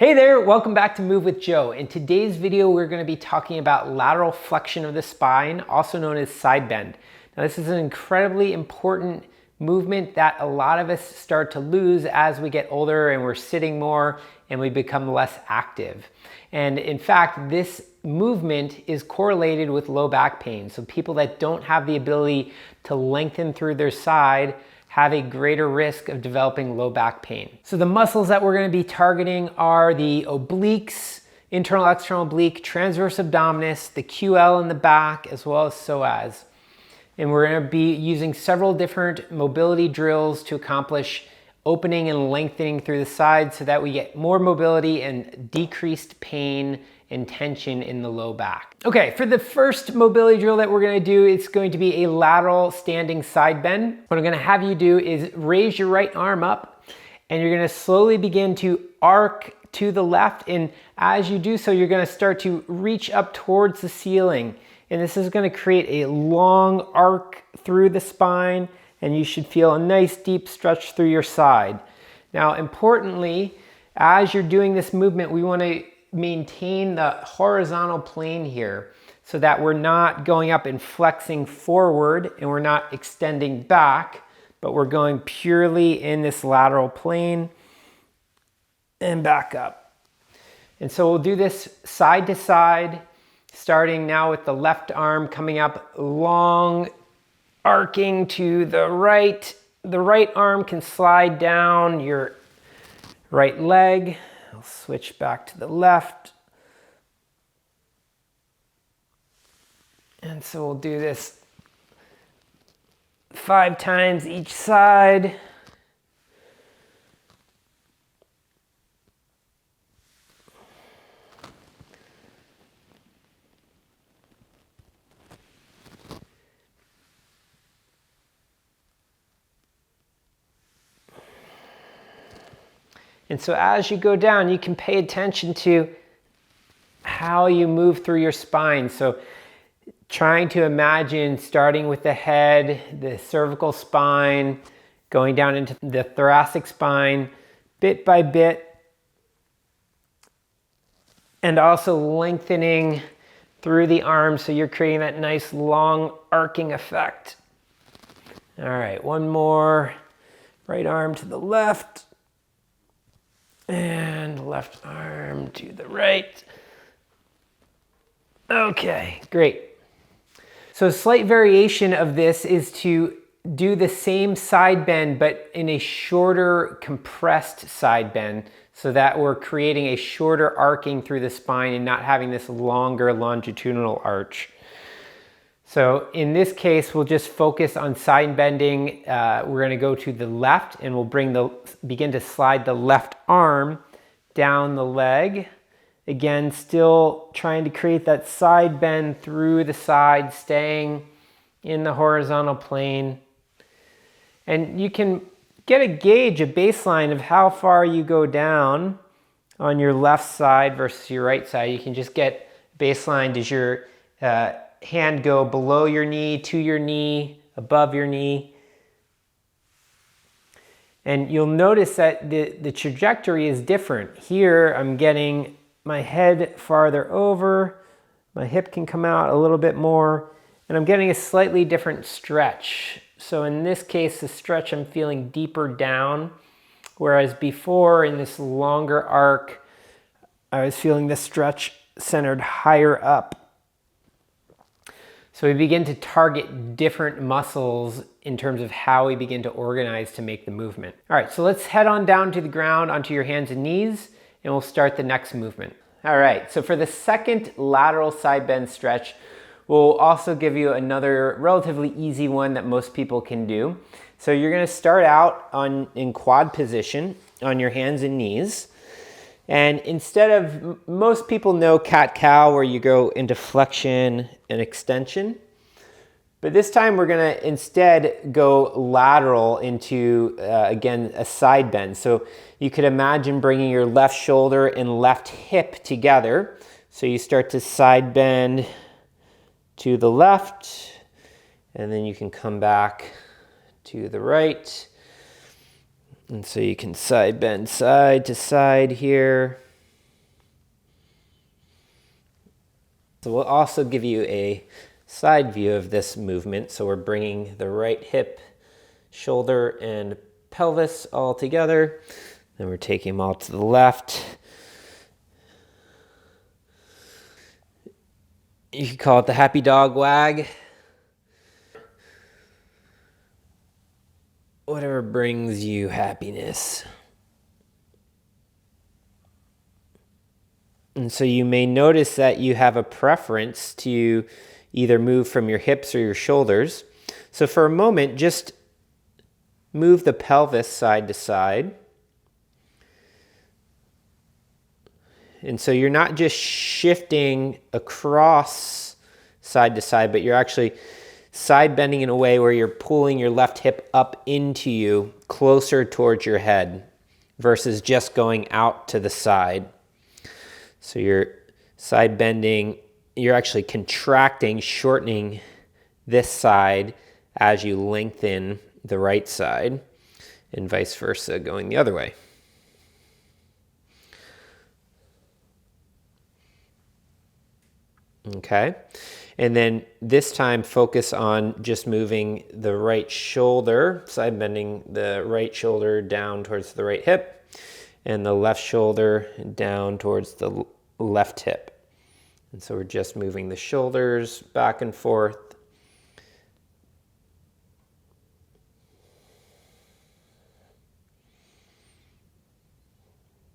Hey there, welcome back to Move with Joe. In today's video, we're going to be talking about lateral flexion of the spine, also known as side bend. Now, this is an incredibly important movement that a lot of us start to lose as we get older and we're sitting more and we become less active. And in fact, this movement is correlated with low back pain. So people that don't have the ability to lengthen through their side have a greater risk of developing low back pain. So the muscles that we're going to be targeting are the obliques, internal external oblique, transverse abdominus, the QL in the back, as well as psoas. And we're going to be using several different mobility drills to accomplish opening and lengthening through the side so that we get more mobility and decreased pain and tension in the low back. Okay, for the first mobility drill that we're gonna do, it's going to be a lateral standing side bend. What I'm gonna have you do is raise your right arm up and you're gonna slowly begin to arc to the left. And as you do so, you're gonna start to reach up towards the ceiling. And this is gonna create a long arc through the spine, and you should feel a nice deep stretch through your side. Now, importantly, as you're doing this movement, we wanna maintain the horizontal plane here so that we're not going up and flexing forward and we're not extending back, but we're going purely in this lateral plane and back up. And so we'll do this side to side, starting now with the left arm coming up long, arcing to the right. The right arm can slide down your right leg. I'll switch back to the left. And so we'll do this 5 times each side. And so as you go down, you can pay attention to how you move through your spine. So trying to imagine starting with the head, the cervical spine, going down into the thoracic spine, bit by bit, and also lengthening through the arms so you're creating that nice long arcing effect. All right, one more. Right arm to the left. And left arm to the right. Okay, great. So a slight variation of this is to do the same side bend, but in a shorter compressed side bend so that we're creating a shorter arcing through the spine and not having this longer longitudinal arch. So in this case, we'll just focus on side bending. We're gonna go to the left and we'll begin to slide the left arm down the leg. Again, still trying to create that side bend through the side, staying in the horizontal plane. And you can get a gauge, a baseline of how far you go down on your left side versus your right side. You can just get baseline. Does your hand go below your knee, to your knee, above your knee? And you'll notice that the trajectory is different. Here, I'm getting my head farther over, my hip can come out a little bit more, and I'm getting a slightly different stretch. So in this case, the stretch I'm feeling deeper down, whereas before in this longer arc, I was feeling the stretch centered higher up. So we begin to target different muscles in terms of how we begin to organize to make the movement. All right, so let's head on down to the ground onto your hands and knees, and we'll start the next movement. All right, so for the second lateral side bend stretch, we'll also give you another relatively easy one that most people can do. So you're gonna start out in quad position on your hands and knees. And instead of, most people know cat-cow where you go into flexion and extension. But this time we're gonna instead go lateral into, again, a side bend. So you could imagine bringing your left shoulder and left hip together. So you start to side bend to the left, and then you can come back to the right. And so you can side bend side to side here. So we'll also give you a side view of this movement. So we're bringing the right hip, shoulder, and pelvis all together. Then we're taking them all to the left. You could call it the happy dog wag. Whatever brings you happiness. And so you may notice that you have a preference to either move from your hips or your shoulders. So for a moment, just move the pelvis side to side. And so you're not just shifting across side to side, but you're actually side bending in a way where you're pulling your left hip up into you, closer towards your head, versus just going out to the side. So you're side bending, you're actually contracting, shortening this side as you lengthen the right side, and vice versa, going the other way. Okay, and then this time focus on just moving the right shoulder, side bending the right shoulder down towards the right hip, and the left shoulder down towards the left hip. And so we're just moving the shoulders back and forth.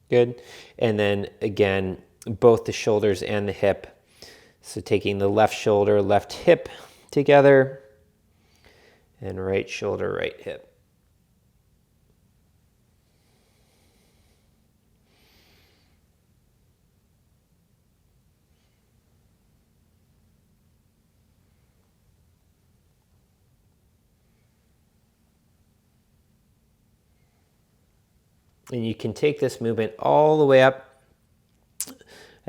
Good. And then again, both the shoulders and the hip. So taking the left shoulder, left hip together, and right shoulder, right hip. And you can take this movement all the way up.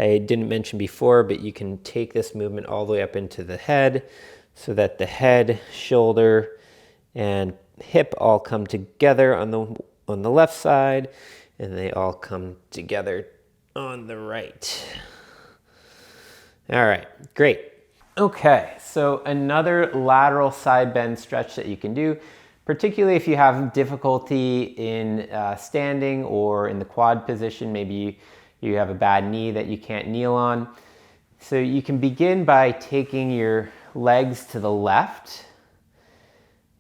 I didn't mention before, but you can take this movement all the way up into the head so that the head, shoulder, and hip all come together on the left side, and they all come together on the right. All right, great. Okay, so another lateral side bend stretch that you can do, particularly if you have difficulty in standing or in the quad position. Maybe you have a bad knee that you can't kneel on. So you can begin by taking your legs to the left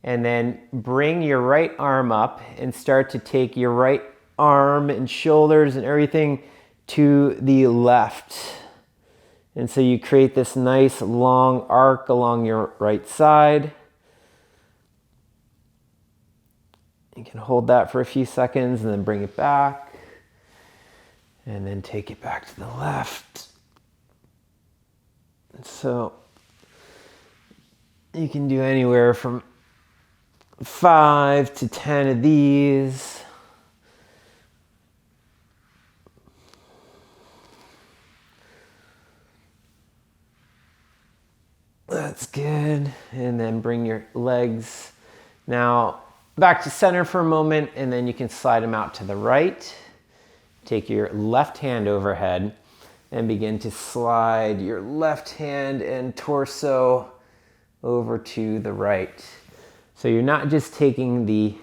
and then bring your right arm up and start to take your right arm and shoulders and everything to the left. And so you create this nice long arc along your right side. You can hold that for a few seconds and then bring it back. And then take it back to the left. So you can do anywhere from 5 to 10 of these. That's good. And then bring your legs now back to center for a moment, and then you can slide them out to the right. Take your left hand overhead and begin to slide your left hand and torso over to the right. So you're not just taking the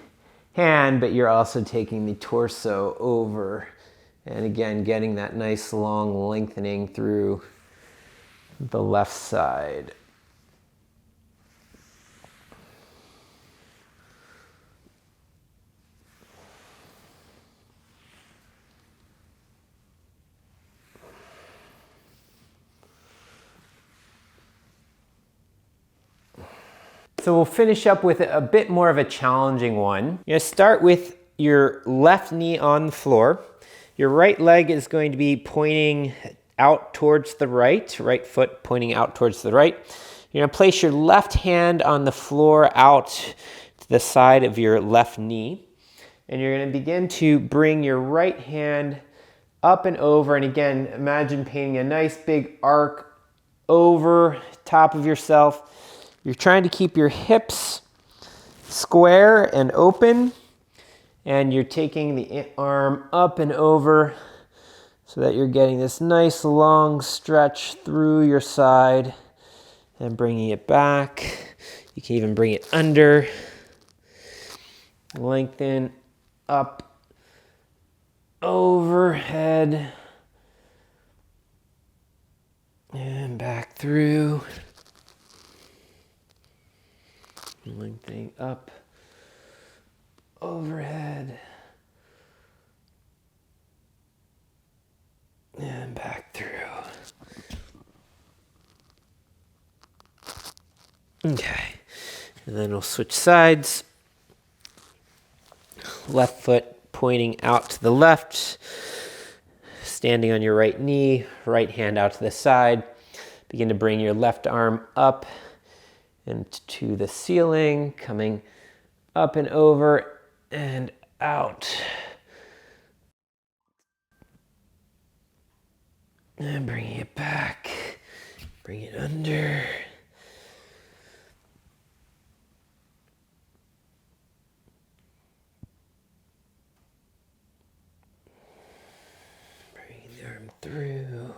hand, but you're also taking the torso over. And again, getting that nice long lengthening through the left side. So we'll finish up with a bit more of a challenging one. You're gonna start with your left knee on the floor. Your right leg is going to be pointing out towards the right foot pointing out towards the right. You're gonna place your left hand on the floor out to the side of your left knee. And you're gonna begin to bring your right hand up and over. And again, imagine painting a nice big arc over top of yourself. You're trying to keep your hips square and open, and you're taking the arm up and over so that you're getting this nice long stretch through your side and bringing it back. You can even bring it under. Lengthen up, overhead, and back through. Lengthening up, overhead, and back through. Okay, and then we'll switch sides. Left foot pointing out to the left, standing on your right knee, right hand out to the side. Begin to bring your left arm up and to the ceiling, coming up and over and out. And bringing it back, bring it under. Bring the arm through.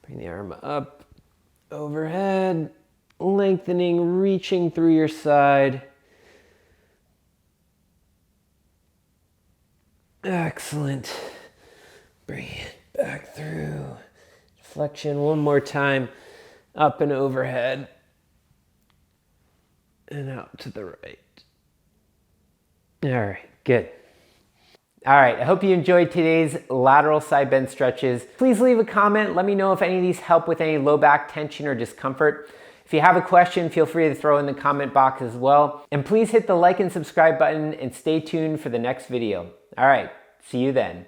Bring the arm up, overhead, lengthening, reaching through your side. Excellent. Bring it back through. Flexion one more time. Up and overhead. And out to the right. All right, good. All right, I hope you enjoyed today's lateral side bend stretches. Please leave a comment. Let me know if any of these help with any low back tension or discomfort. If you have a question, feel free to throw in the comment box as well. And please hit the like and subscribe button and stay tuned for the next video. All right, see you then.